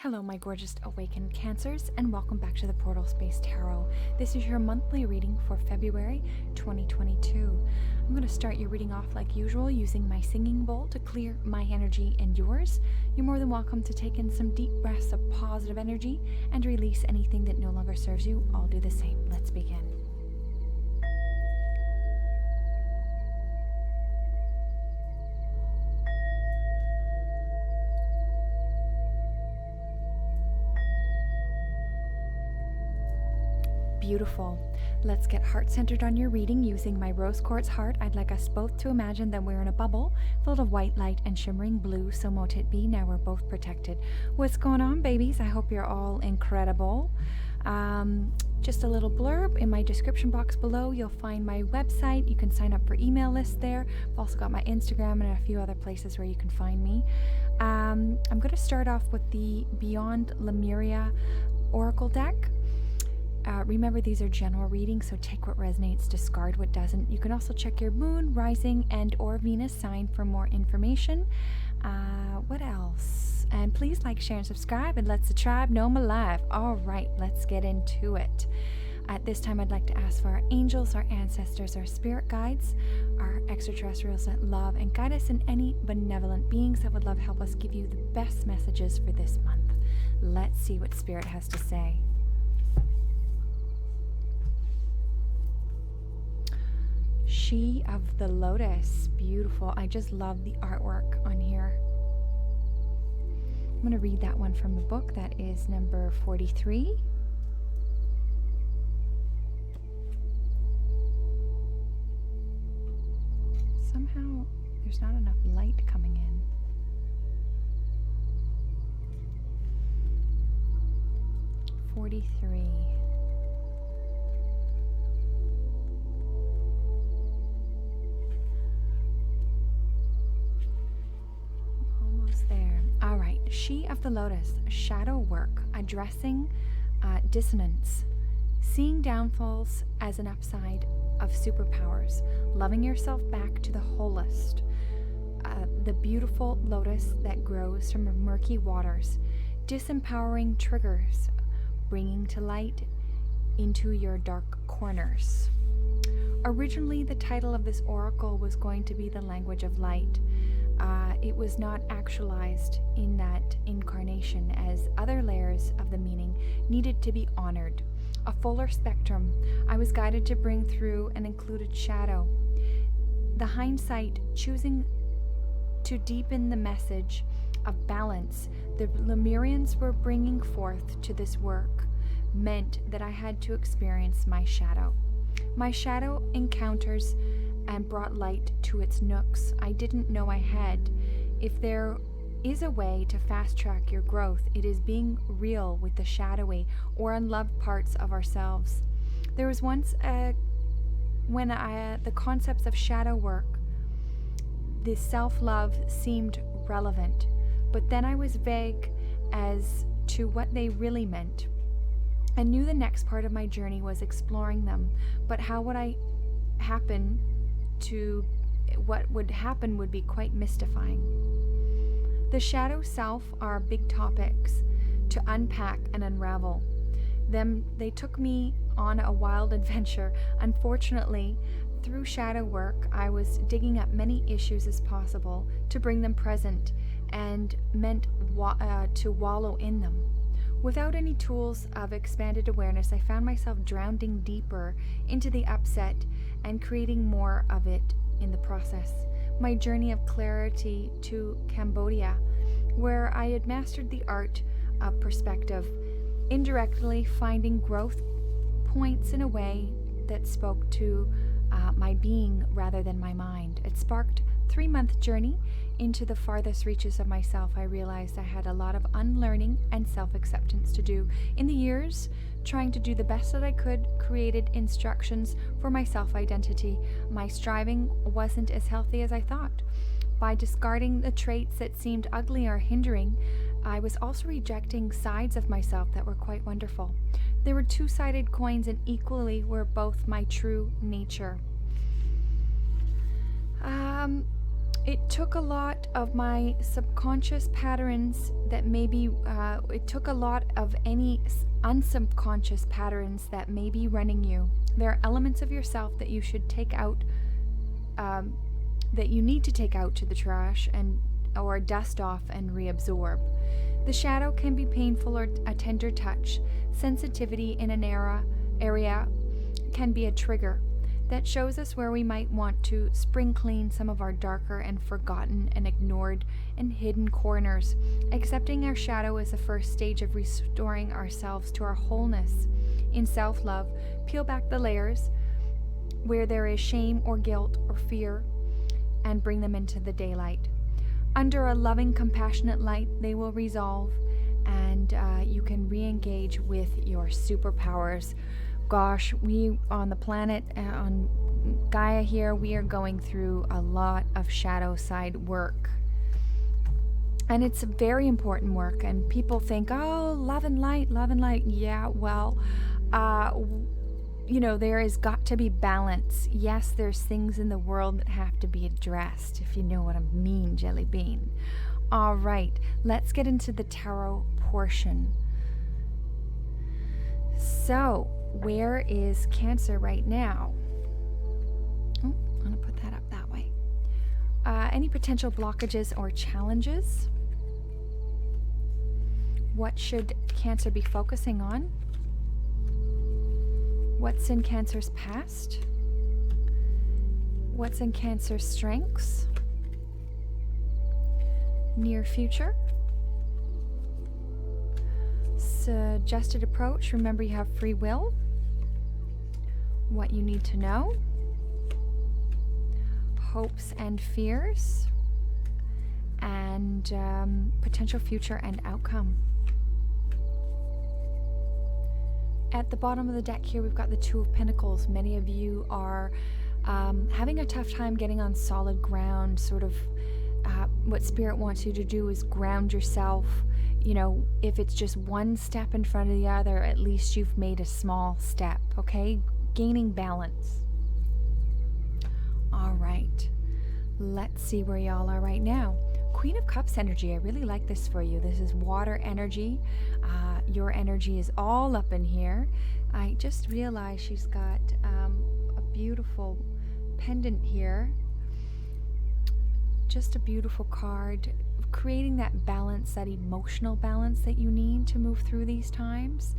Hello, my gorgeous awakened Cancers, and welcome back to the Portal Space Tarot. This is your monthly reading for February 2022. I'm going to start your reading off like usual using my singing bowl to clear my energy and yours. You're more than welcome to take in some deep breaths of positive energy and release anything that no longer serves you. I'll do the same. Let's begin. Beautiful. Let's get heart-centered on your reading using my rose quartz heart. I'd like us both to imagine that we're in a bubble filled of white light and shimmering blue, so mote it be. Now we're both protected. What's going on, babies? I hope you're all incredible. Just a little blurb in my description box below. You'll find my website. You can sign up for email lists there. I've also got my Instagram and a few other places where you can find me. I'm going to start off with the Beyond Lemuria Oracle deck. Remember, these are general readings, so take what resonates, discard what doesn't. You can also check your moon, rising, and or Venus sign for more information. What else? And please like, share, and subscribe, and let the tribe know I'm alive. All right, let's get into it. At this time, I'd like to ask for our angels, our ancestors, our spirit guides, our extraterrestrials that love and guide us, and any benevolent beings that would love help us give you the best messages for this month. Let's see what Spirit has to say. She of the Lotus. Beautiful. I just love the artwork on here. I'm going to read that one from the book. That is number 43. Somehow there's not enough light coming in. '43. There. All right. She of the Lotus, shadow work, addressing dissonance, seeing downfalls as an upside of superpowers, loving yourself back to the wholest, the beautiful lotus that grows from murky waters, disempowering triggers, bringing to light into your dark corners. Originally, the title of this oracle was going to be The Language of Light. It was not actualized in that incarnation, as other layers of the meaning needed to be honored. A fuller spectrum I was guided to bring through and included shadow. The hindsight choosing to deepen the message of balance the Lemurians were bringing forth to this work meant that I had to experience my shadow. My shadow encounters and brought light to its nooks I didn't know I had. If there is a way to fast track your growth, it is being real with the shadowy or unloved parts of ourselves. There was once when the concepts of shadow work, the self-love seemed relevant, but then I was vague as to what they really meant. I knew the next part of my journey was exploring them, but how would what would happen would be quite mystifying. The shadow self are big topics to unpack and unravel. They took me on a wild adventure. Unfortunately, through shadow work, I was digging up many issues as possible to bring them present and meant to wallow in them. Without any tools of expanded awareness, I found myself drowning deeper into the upset and creating more of it in the process. My journey of clarity to Cambodia, where I had mastered the art of perspective, indirectly finding growth points in a way that spoke to my being rather than my mind. It sparked a 3-month journey into the farthest reaches of myself. I realized I had a lot of unlearning and self-acceptance to do. In the years, trying to do the best that I could, created instructions for my self-identity. My striving wasn't as healthy as I thought. By discarding the traits that seemed ugly or hindering, I was also rejecting sides of myself that were quite wonderful. They were two-sided coins, and equally were both my true nature. It took a lot of my subconscious patterns that maybe, it took a lot of any unsubconscious patterns that may be running you. There are elements of yourself that you should take out, that you need to take out to the trash or dust off and reabsorb. The shadow can be painful or a tender touch. Sensitivity in an area can be a trigger that shows us where we might want to spring clean some of our darker and forgotten and ignored and hidden corners. Accepting our shadow is the first stage of restoring ourselves to our wholeness. In self-love, peel back the layers where there is shame or guilt or fear and bring them into the daylight. Under a loving, compassionate light, they will resolve and you can re-engage with your superpowers. Gosh, we on the planet, on Gaia here, we are going through a lot of shadow side work. And it's very important work. And people think, oh, love and light. Yeah, well, there has got to be balance. Yes, there's things in the world that have to be addressed, if you know what I mean, Jelly Bean. All right, let's get into the tarot portion. So, where is Cancer right now? Oh, I'm going to put that up that way. Any potential blockages or challenges? What should Cancer be focusing on? What's in Cancer's past? What's in Cancer's strengths? Near future? Suggested approach. Remember, you have free will. What you need to know. Hopes and fears. And potential future and outcome. At the bottom of the deck here, we've got the Two of Pentacles. Many of you are having a tough time getting on solid ground. Sort of what Spirit wants you to do is ground yourself. If it's just one step in front of the other, at least you've made a small step, okay? Gaining balance. All right. Let's see where y'all are right now. Queen of Cups energy. I really like this for you. This is water energy. Your energy is all up in here. I just realized she's got a beautiful pendant here. Just a beautiful card. Creating that balance, that emotional balance that you need to move through these times.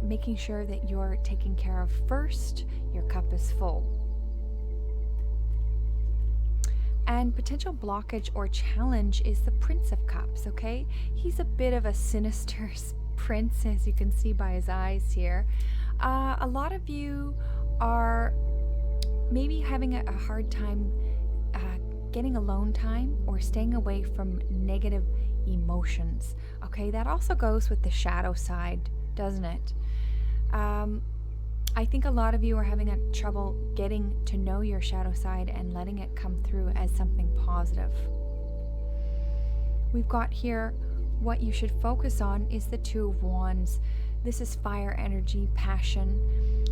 Making sure that you're taken care of first. Your cup is full. And potential blockage or challenge is the Prince of Cups, okay? He's a bit of a sinister prince, as you can see by his eyes here. A lot of you are maybe having a hard time getting alone time or staying away from negative emotions, okay? That also goes with the shadow side, doesn't it? I think a lot of you are having trouble getting to know your shadow side and letting it come through as something positive. We've got here what you should focus on is the Two of Wands. This is fire energy, passion,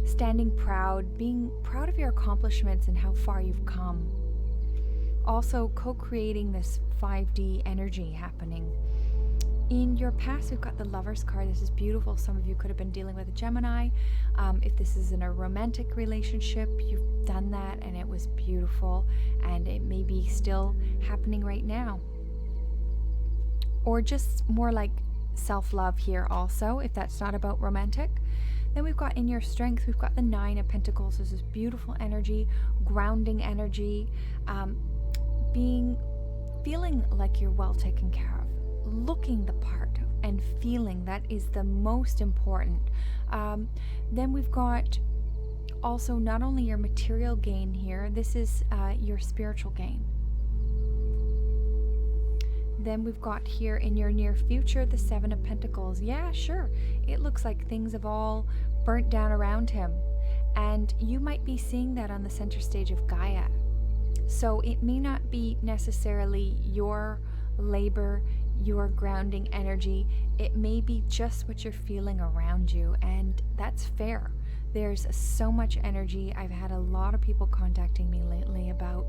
standing proud, being proud of your accomplishments and how far you've come. Also co-creating this 5D energy happening. In your past, we've got the Lover's card. This is beautiful. Some of you could have been dealing with a Gemini. If this is in a romantic relationship, you've done that and it was beautiful, and it may be still happening right now. Or just more like self-love here also, if that's not about romantic. Then we've got in your strength, we've got the Nine of Pentacles. This is beautiful energy, grounding energy, feeling like you're well taken care of. Looking the part and feeling, that is the most important. Then we've got also not only your material gain here, this is your spiritual gain. Then we've got here in your near future the Seven of Pentacles. Yeah, sure, it looks like things have all burnt down around him, and you might be seeing that on the center stage of Gaia. So it may not be necessarily your labor, your grounding energy. It may be just what you're feeling around you, and that's fair. There's so much energy. I've had a lot of people contacting me lately about,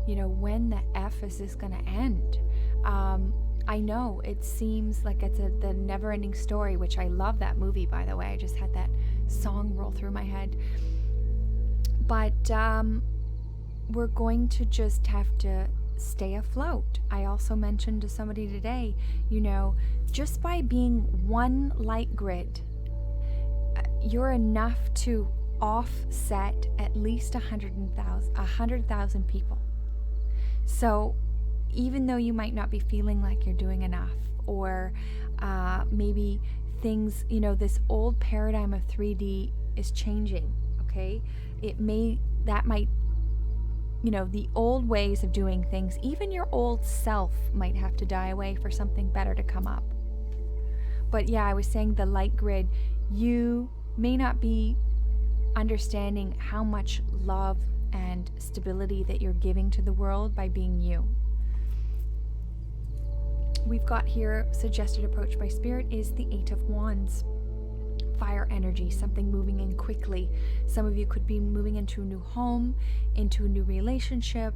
when the F is this going to end? I know it seems like it's the never-ending story, which I love that movie, by the way. I just had that song roll through my head. But we're going to just have to stay afloat. I also mentioned to somebody today, just by being one light grid, you're enough to offset at least 100,000 people. So even though you might not be feeling like you're doing enough, or maybe things, this old paradigm of 3D is changing, okay? The old ways of doing things, even your old self might have to die away for something better to come up. But yeah, I was saying the light grid, you may not be understanding how much love and stability that you're giving to the world by being you. We've got here, suggested approach by Spirit is the 8 of Wands. Fire energy, something moving in quickly. Some of you could be moving into a new home, into a new relationship,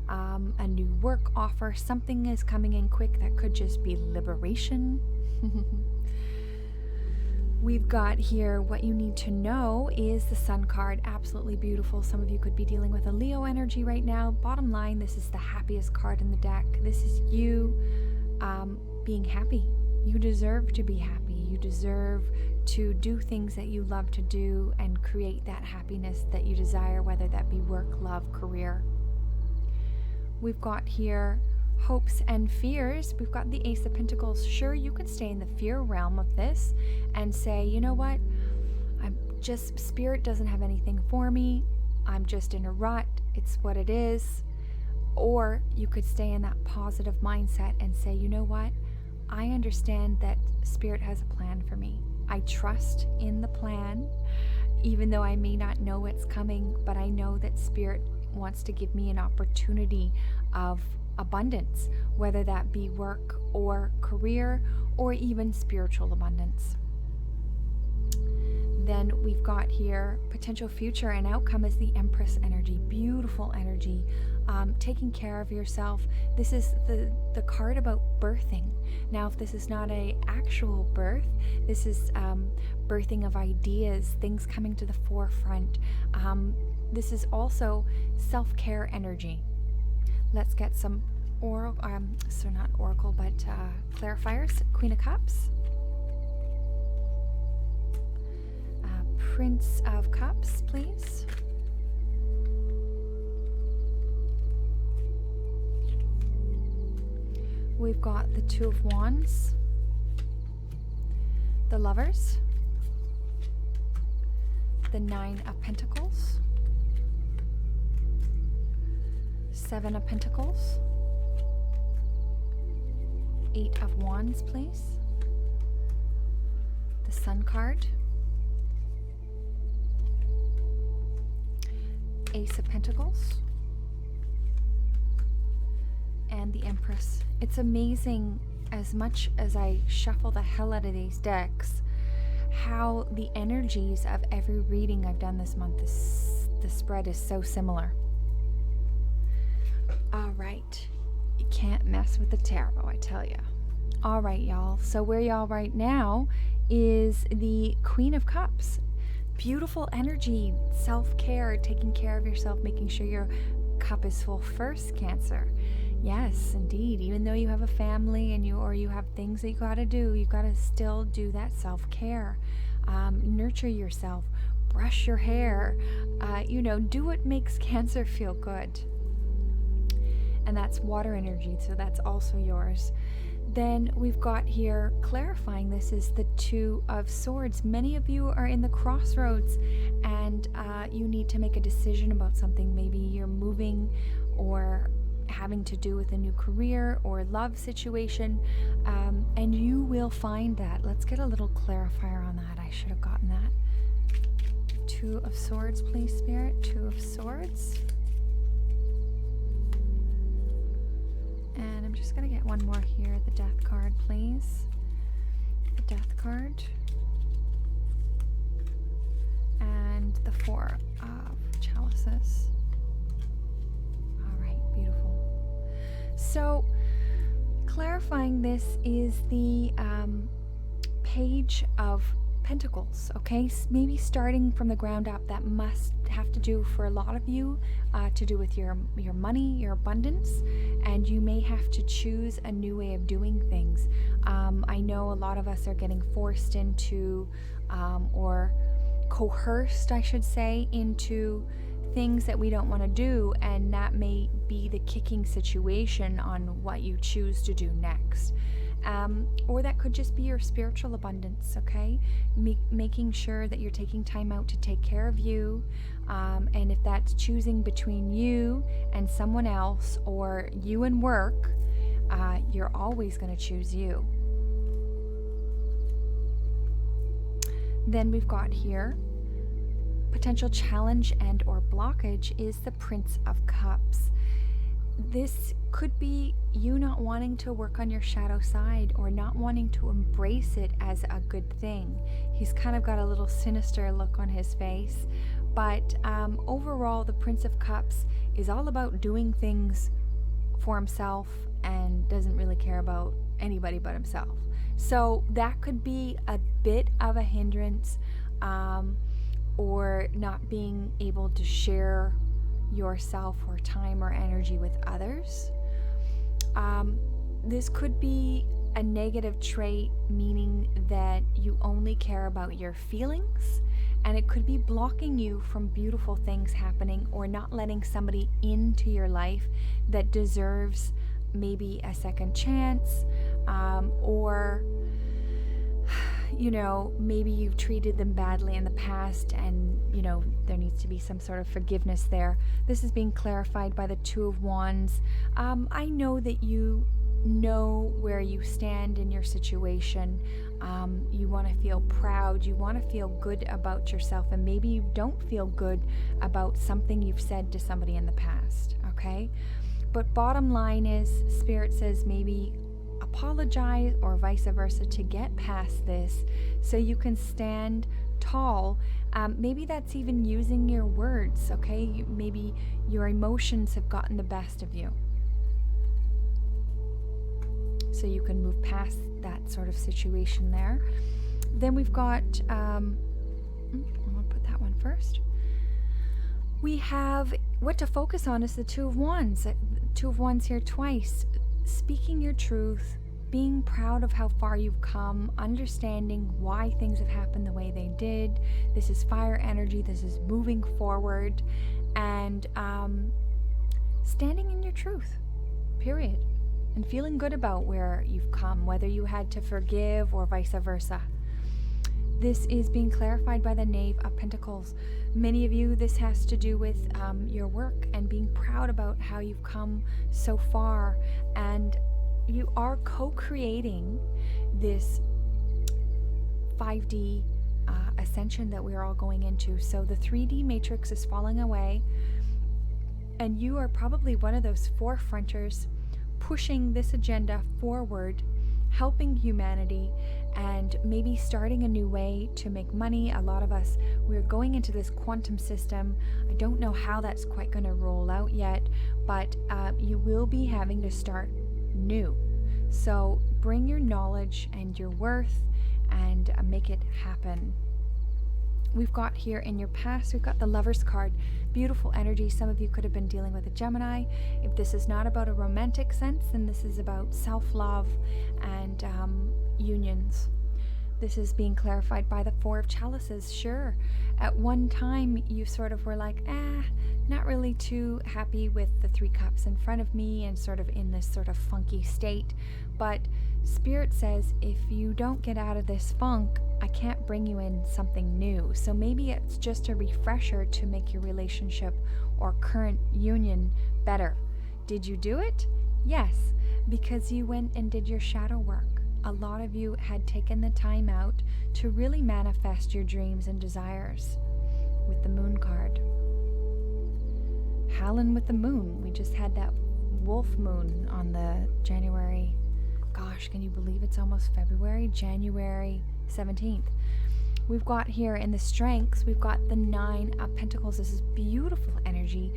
a new work offer. Something is coming in quick that could just be liberation. We've got here, what you need to know is the Sun card. Absolutely beautiful. Some of you could be dealing with a Leo energy right now. Bottom line, this is the happiest card in the deck. This is you being happy. You deserve to be happy. You deserve to do things that you love to do and create that happiness that you desire, whether that be work, love, career. We've got here hopes and fears. We've got the Ace of Pentacles. Sure, you could stay in the fear realm of this and say, you know what, Spirit doesn't have anything for me. I'm just in a rut. It's what it is. Or you could stay in that positive mindset and say, you know what, I understand that Spirit has a plan for me. I trust in the plan, even though I may not know what's coming, but I know that Spirit wants to give me an opportunity of abundance, whether that be work or career or even spiritual abundance. Then we've got here potential future and outcome is the Empress energy, beautiful energy, taking care of yourself. This is the card about birthing. Now, if this is not an actual birth, this is birthing of ideas, things coming to the forefront. This is also self-care energy. Let's get some clarifiers. Queen of Cups. Prince of Cups, please. We've got the Two of Wands, the Lovers, the Nine of Pentacles, Seven of Pentacles, Eight of Wands, please, the Sun card, Ace of Pentacles, and the Empress. It's amazing, as much as I shuffle the hell out of these decks, how the energies of every reading I've done this month, the spread is so similar. All right, you can't mess with the tarot, I tell you. All right, y'all, so where y'all right now is the Queen of Cups. Beautiful energy, self-care, taking care of yourself, making sure your cup is full first, Cancer. Yes, indeed. Even though you have a family and you have things that you gotta do, you gotta still do that self-care. Nurture yourself, brush your hair, do what makes Cancer feel good. And that's water energy, so that's also yours. Then we've got here, clarifying this is the Two of Swords. Many of you are in the crossroads and you need to make a decision about something. Maybe you're moving or having to do with a new career or love situation, and you will find that. Let's get a little clarifier on that. I should have gotten that. Two of Swords, please, Spirit. Two of Swords. And I'm just going to get one more here. The Death card, please. The Death card. And the Four of Chalices. All right, beautiful. So, clarifying this is the Page of Pentacles, okay? Maybe starting from the ground up, that must have to do for a lot of you to do with your money, your abundance, and you may have to choose a new way of doing things. I know a lot of us are getting forced into or coerced, I should say, into things that we don't want to do, and that may be the kicking situation on what you choose to do next. Or that could just be your spiritual abundance, okay? Making sure that you're taking time out to take care of you. And if that's choosing between you and someone else or you and work, you're always going to choose you. Then we've got here, potential challenge and or blockage is the Prince of Cups. This could be you not wanting to work on your shadow side or not wanting to embrace it as a good thing. He's kind of got a little sinister look on his face. But overall, the Prince of Cups is all about doing things for himself and doesn't really care about anybody but himself. So that could be a bit of a hindrance or not being able to share yourself or time or energy with others. This could be a negative trait, meaning that you only care about your feelings, and it could be blocking you from beautiful things happening or not letting somebody into your life that deserves maybe a second chance, or maybe you've treated them badly in the past and, there needs to be some sort of forgiveness there. This is being clarified by the Two of Wands. I know that you know where you stand in your situation. You want to feel proud. You want to feel good about yourself. And maybe you don't feel good about something you've said to somebody in the past, okay? But bottom line is, Spirit says maybe apologize or vice versa to get past this so you can stand tall. Maybe that's even using your words, okay? Maybe your emotions have gotten the best of you. So you can move past that sort of situation there. Then we've got, I'm going to put that one first. We have what to focus on is the Two of Wands. Two of Wands here twice. Speaking your truth, being proud of how far you've come, understanding why things have happened the way they did. This is fire energy. This is moving forward and standing in your truth, period. And feeling good about where you've come, whether you had to forgive or vice versa. This is being clarified by the Knave of Pentacles. Many of you, this has to do with your work and being proud about how you've come so far. And you are co-creating this 5D ascension that we're all going into. So the 3D matrix is falling away. And you are probably one of those forefronters pushing this agenda forward, helping humanity, and maybe starting a new way to make money. A lot of us, we're going into this quantum system. I don't know how that's quite going to roll out yet, but you will be having to start new. So bring your knowledge and your worth and make it happen. We've got here in your past, we've got the Lover's card. Beautiful energy. Some of you could have been dealing with a Gemini. If this is not about a romantic sense, then this is about self-love and unions. This is being clarified by the Four of Chalices. Sure, at one time you sort of were like, not really too happy with the Three Cups in front of me and sort of in this sort of funky state. But Spirit says, if you don't get out of this funk, I can't bring you in something new. So maybe it's just a refresher to make your relationship or current union better. Did you do it? Yes, because you went and did your shadow work. A lot of you had taken the time out to really manifest your dreams and desires with the Moon card. Howlin' with the moon. We just had that wolf moon on the January, gosh, can you believe it's almost February? January 17th. We've got here in the strengths, we've got the 9 of Pentacles. This is beautiful energy.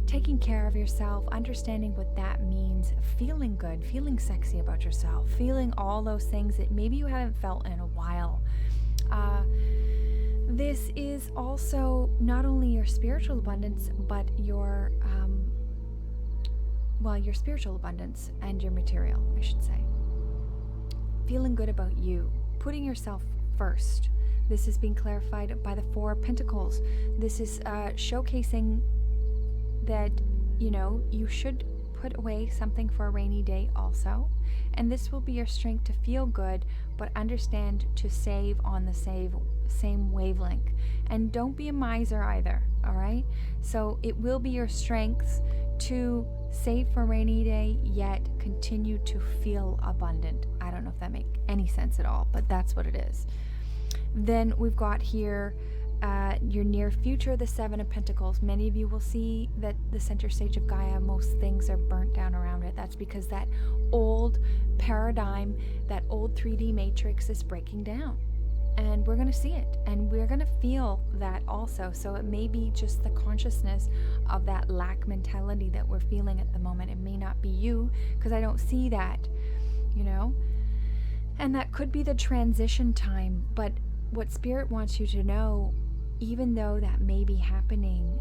Taking care of yourself, understanding what that means, feeling good, feeling sexy about yourself, feeling all those things that maybe you haven't felt in a while. This is also not only your spiritual abundance, but your spiritual abundance and your material, I should say. Feeling good about you, putting yourself first. This is being clarified by the 4 of Pentacles. This is showcasing that, you should put away something for a rainy day also. And this will be your strength to feel good, but understand to save on the same wavelength. And don't be a miser either, all right? So it will be your strength to save for a rainy day, yet continue to feel abundant. I don't know if that makes any sense at all, but that's what it is. Then we've got here your near future, the 7 of Pentacles. Many of you will see that the center stage of Gaia, most things are burnt down around it. That's because that old paradigm, that old 3D matrix is breaking down. And we're going to see it, and we're going to feel that also. So it may be just the consciousness of that lack mentality that we're feeling at the moment. It may not be you, because I don't see that, and that could be the transition time. But what Spirit wants you to know, even though that may be happening,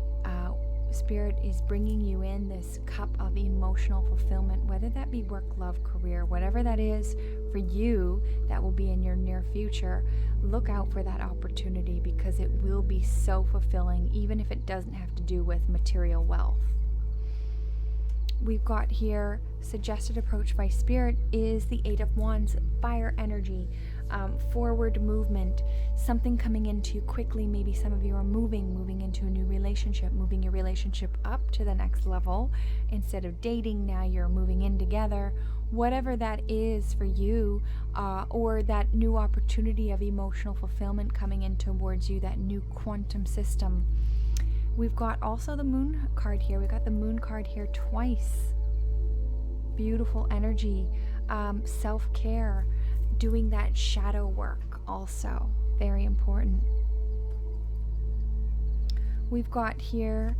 Spirit is bringing you in this cup of emotional fulfillment, whether that be work, love, career, whatever that is for you, that will be in your near future. Look out for that opportunity, because it will be so fulfilling, even if it doesn't have to do with material wealth. We've got here, suggested approach by Spirit is the 8 of Wands, fire energy, forward movement, something coming into you quickly. Maybe some of you are moving into a new relationship, moving your relationship up to the next level. Instead of dating, now you're moving in together. Whatever that is for you, or that new opportunity of emotional fulfillment coming in towards you, that new quantum system. We've got also the Moon card here. We've got the Moon card here twice. Beautiful energy, self-care, doing that shadow work also. Very important. We've got here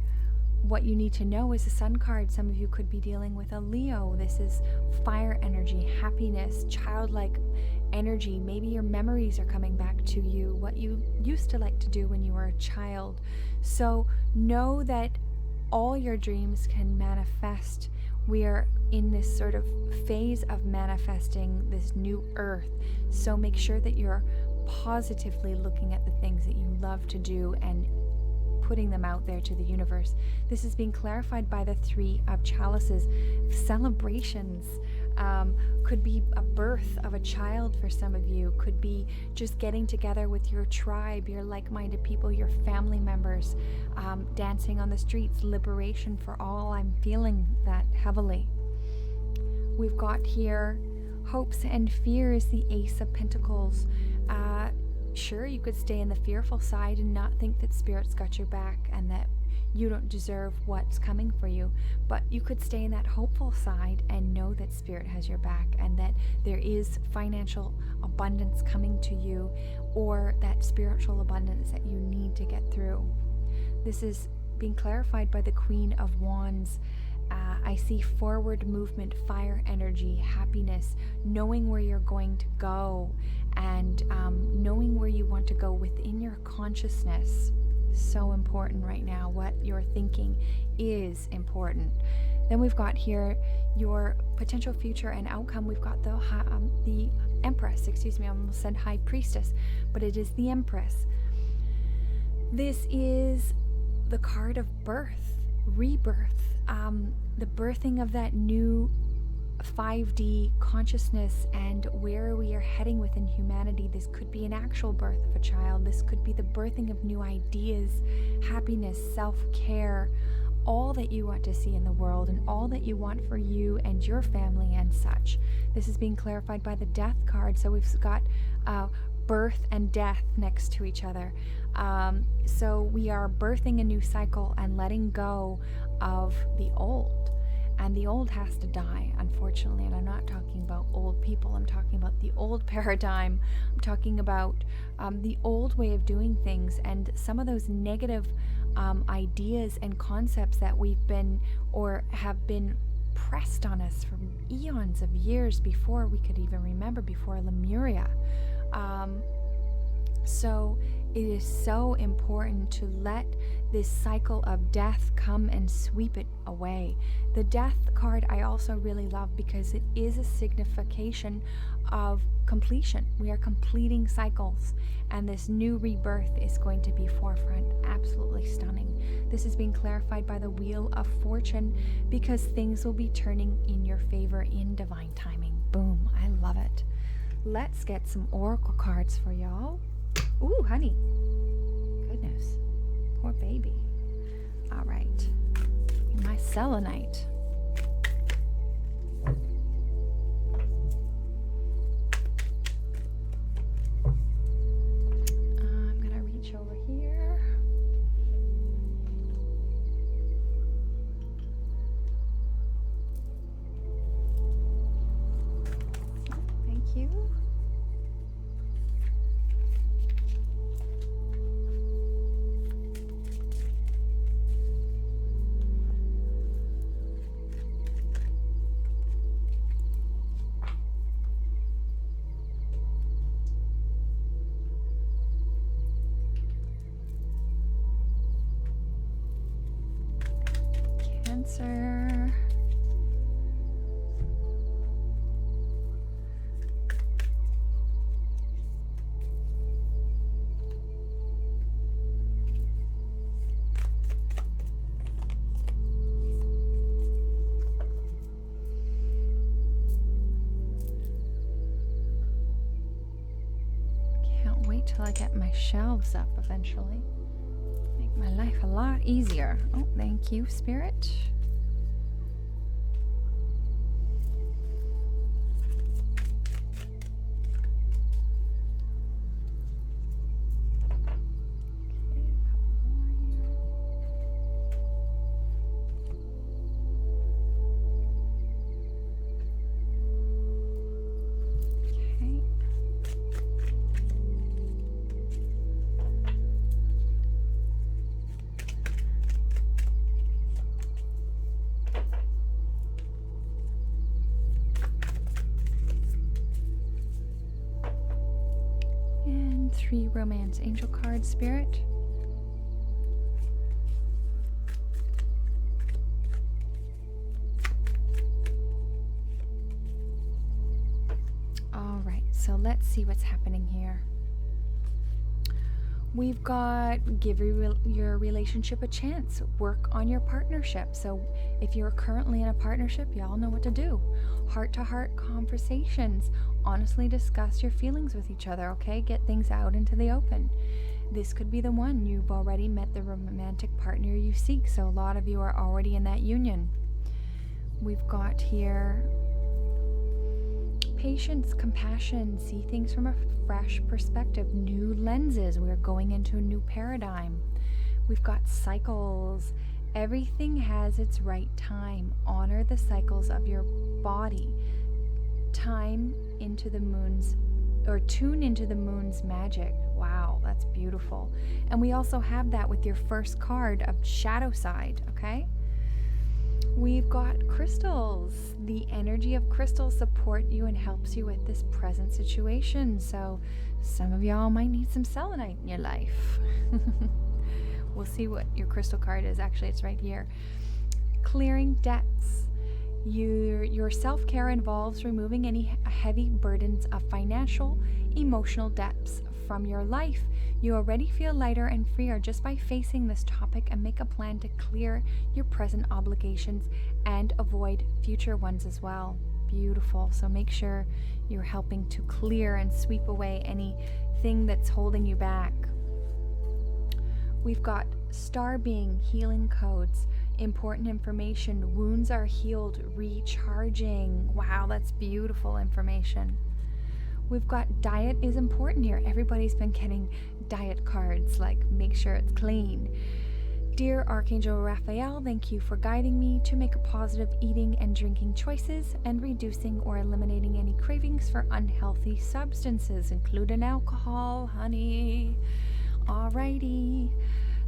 what you need to know is the Sun card. Some of you could be dealing with a Leo. This is fire energy, happiness, childlike energy. Maybe your memories are coming back to you, what you used to like to do when you were a child. So know that all your dreams can manifest. We are in this sort of phase of manifesting this new earth. So make sure that you're positively looking at the things that you love to do and putting them out there to the universe. This is being clarified by the 3 of Chalices. Celebrations, could be a birth of a child for some of you, could be just getting together with your tribe, your like-minded people, your family members, dancing on the streets, liberation for all. I'm feeling that heavily. We've got here hopes and fears, the Ace of Pentacles. Sure, you could stay in the fearful side and not think that Spirit's got your back and that you don't deserve what's coming for you, but you could stay in that hopeful side and know that Spirit has your back and that there is financial abundance coming to you, or that spiritual abundance that you need to get through. This is being clarified by the Queen of Wands. I see forward movement, fire energy, happiness, knowing where you're going to go, and knowing where you want to go within your consciousness. So important right now. What you're thinking is important. Then we've got here your potential future and outcome. We've got the Empress, I almost said High Priestess, but it is the Empress. This is the card of birth, rebirth, the birthing of that new 5D consciousness and where we are heading within humanity. This could be an actual birth of a child. This could be the birthing of new ideas, happiness, self-care, all that you want to see in the world and all that you want for you and your family and such. This is being clarified by the Death card. So we've got birth and death next to each other. So we are birthing a new cycle and letting go of the old. and the old has to die, unfortunately. And I'm not talking about old people, I'm talking about the old paradigm. I'm talking about the old way of doing things, and some of those negative ideas and concepts that we've been or have been pressed on us for eons of years before we could even remember, before Lemuria. So it is so important to let this cycle of death come and sweep it away. The death card I also really love because it is a signification of completion. We are completing cycles, and this new rebirth is going to be forefront. Absolutely stunning. This is being clarified by the Wheel of Fortune because things will be turning in your favor in divine timing. Boom, I love it. Let's get some oracle cards for y'all. Ooh, honey. Goodness. Poor baby. All right. My selenite. I'm going to reach over here. Thank you. Cancer. Can't wait till I get my shelves up eventually. Make my life a lot easier. Oh, thank you, Spirit. And 3 romance angel cards, Spirit. All right, so let's see what's happening here. We've got give your relationship a chance. Work on your partnership. So if you're currently in a partnership, y'all know what to do. Heart-to-heart conversations. Honestly discuss your feelings with each other, okay? Get things out into the open. This could be the one. You've already met the romantic partner you seek, so a lot of you are already in that union. We've got here patience, compassion, see things from a fresh perspective, new lenses. We're going into a new paradigm. We've got cycles. Everything has its right time. Honor the cycles of your body. Time into the moon's, or tune into the moon's magic. Wow, that's beautiful. And we also have that with your first card of shadow side, okay? We've got crystals. The energy of crystals support you and helps you with this present situation. So some of y'all might need some selenite in your life. We'll see what your crystal card is. Actually, it's right here. Clearing debts. Your self-care involves removing any heavy burdens of financial, emotional debts from your life. You already feel lighter and freer just by facing this topic, and make a plan to clear your present obligations and avoid future ones as well. Beautiful. So make sure you're helping to clear and sweep away anything that's holding you back. We've got star being healing codes. Important information. Wounds are healed, recharging. Wow, that's beautiful information. We've got diet is important here. Everybody's been getting diet cards, like make sure it's clean. Dear Archangel Raphael, thank you for guiding me to make a positive eating and drinking choices and reducing or eliminating any cravings for unhealthy substances, including alcohol, honey. Alrighty.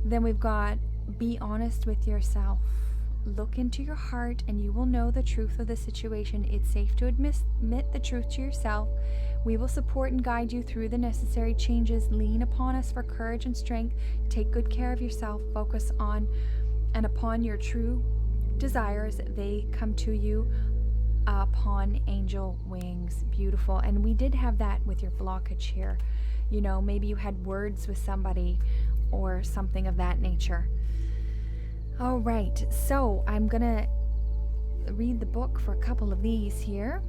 Then we've got be honest with yourself. Look into your heart and you will know the truth of the situation. It's safe to admit the truth to yourself. We will support and guide you through the necessary changes. Lean upon us for courage and strength. Take good care of yourself. Focus on and upon your true desires. They come to you upon angel wings. Beautiful. And we did have that with your blockage here. You know, maybe you had words with somebody or something of that nature. All right. So I'm going to read the book for a couple of these here.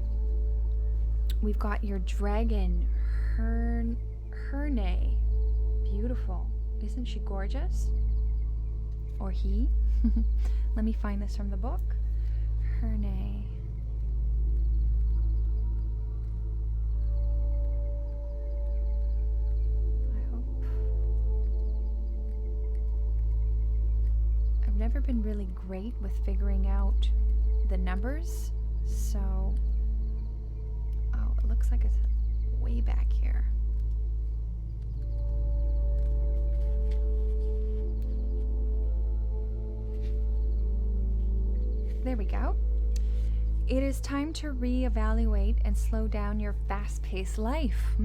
We've got your dragon, Herne. Beautiful. Isn't she gorgeous? Or he? Let me find this from the book. Herne. I hope. I've never been really great with figuring out the numbers, so... It looks like it's way back here. There we go. It is time to reevaluate and slow down your fast-paced life.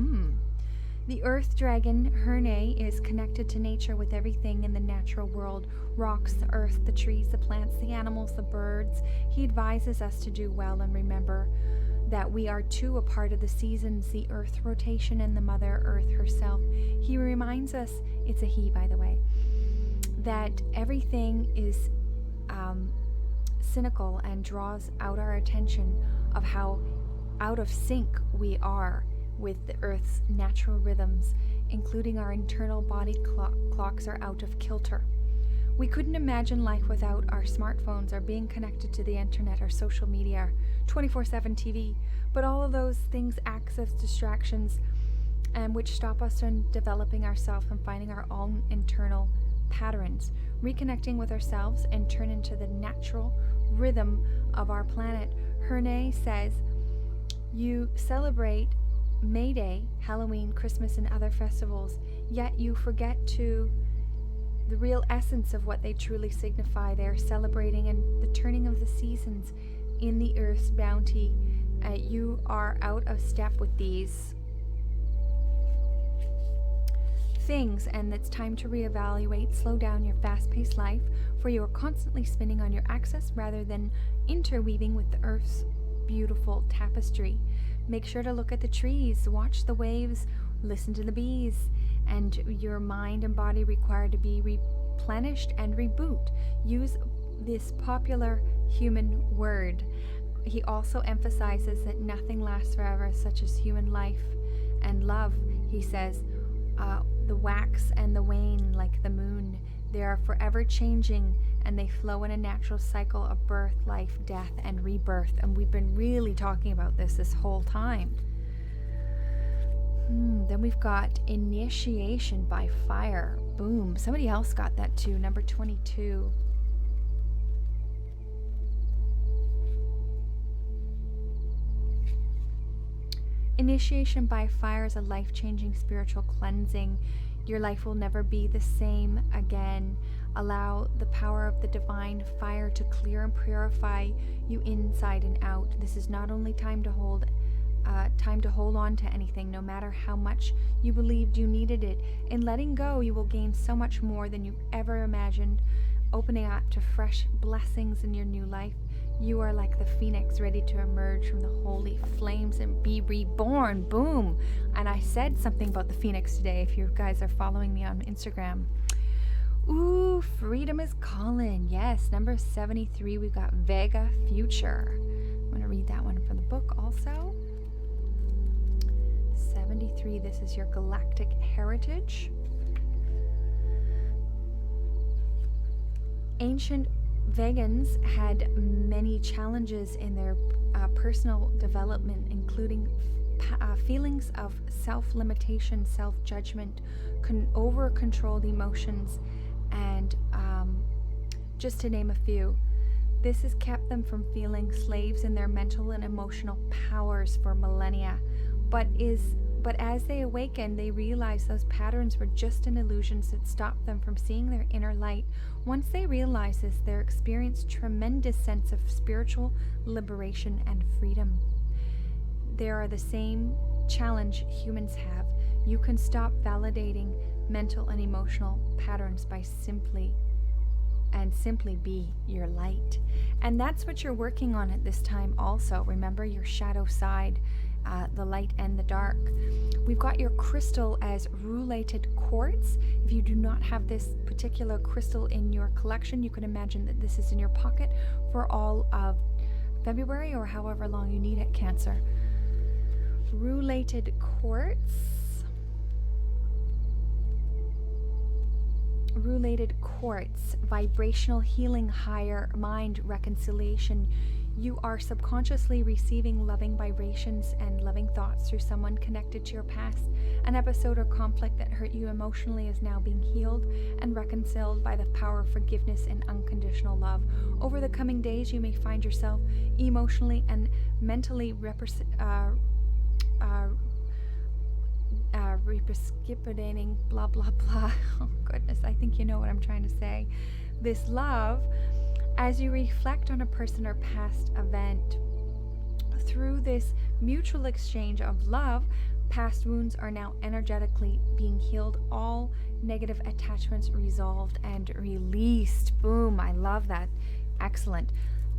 The earth dragon, Herne, is connected to nature with everything in the natural world. Rocks, the earth, the trees, the plants, the animals, the birds. He advises us to do well and remember that we are too a part of the seasons, the earth rotation, and the mother earth herself. He reminds us, it's a he by the way, that everything is cynical and draws out our attention of how out of sync we are with the earth's natural rhythms, including our internal body clocks are out of kilter. We couldn't imagine life without our smartphones or being connected to the internet or social media, 24/7 TV, but all of those things act as distractions and which stop us from developing ourselves and finding our own internal patterns, reconnecting with ourselves and turn into the natural rhythm of our planet. Herne says, you celebrate May Day, Halloween, Christmas, and other festivals, yet you forget the real essence of what they truly signify. They are celebrating and the turning of the seasons in the earth's bounty. You are out of step with these things, and it's time to reevaluate, slow down your fast-paced life, for you are constantly spinning on your axis rather than interweaving with the earth's beautiful tapestry. Make sure to look at the trees, watch the waves, listen to the bees, and your mind and body require to be replenished and reboot. Use this popular human word. He also emphasizes that nothing lasts forever, such as human life and love. He says, the wax and the wane like the moon. They are forever changing and they flow in a natural cycle of birth, life, death, and rebirth. And we've been really talking about this whole time. Then we've got initiation by fire. Boom. Somebody else got that too. Number 22. Initiation by fire is a life-changing spiritual cleansing. Your life will never be the same again. Allow the power of the divine fire to clear and purify you inside and out. This is not only time to hold on to anything, no matter how much you believed you needed it. In letting go, you will gain so much more than you ever imagined, opening up to fresh blessings in your new life. You are like the phoenix ready to emerge from the holy flames and be reborn. Boom. And I said something about the phoenix today, if you guys are following me on Instagram. Ooh, freedom is calling. Yes, number 73, we've got Vega Future. I'm going to read that one from the book also. 73, this is your galactic heritage. Ancient Vegans had many challenges in their personal development, including feelings of self-limitation, self-judgment, over-controlled emotions, and just to name a few. This has kept them from feeling slaves in their mental and emotional powers for millennia. But as they awaken, they realize those patterns were just an illusions that stopped them from seeing their inner light. Once they realize this, they experience tremendous sense of spiritual liberation and freedom. They are the same challenge humans have. You can stop validating mental and emotional patterns by simply be your light. And that's what you're working on at this time also. Remember your shadow side, the light and the dark. We've got your crystal as rulated quartz. If you do not have this particular crystal in your collection, you can imagine that this is in your pocket for all of February or however long you need it, Cancer. Rulated quartz. Rulated quartz, vibrational healing, higher mind reconciliation. You are subconsciously receiving loving vibrations and loving thoughts through someone connected to your past. An episode or conflict that hurt you emotionally is now being healed and reconciled by the power of forgiveness and unconditional love. Over the coming days, you may find yourself emotionally and mentally reciprocating, blah blah blah. Oh goodness, I think you know what I'm trying to say. This love, as you reflect on a person or past event, through this mutual exchange of love, past wounds are now energetically being healed, all negative attachments resolved and released. Boom, I love that. Excellent.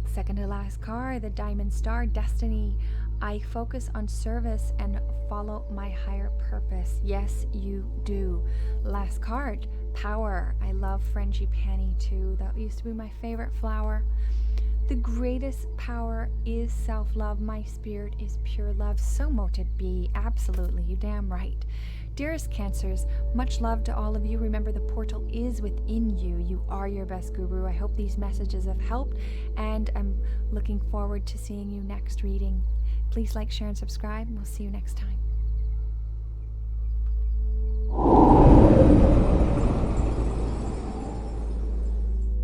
Second to last card, the Diamond Star, Destiny. I focus on service and follow my higher purpose. Yes, you do. Last card, Power. I love Frangipani too. That used to be my favorite flower. The greatest power is self-love. My spirit is pure love. So mote it be. Absolutely. You damn right. Dearest Cancers, much love to all of you. Remember, the portal is within you. You are your best guru. I hope these messages have helped, and I'm looking forward to seeing you next reading. Please like, share, and subscribe, and we'll see you next time.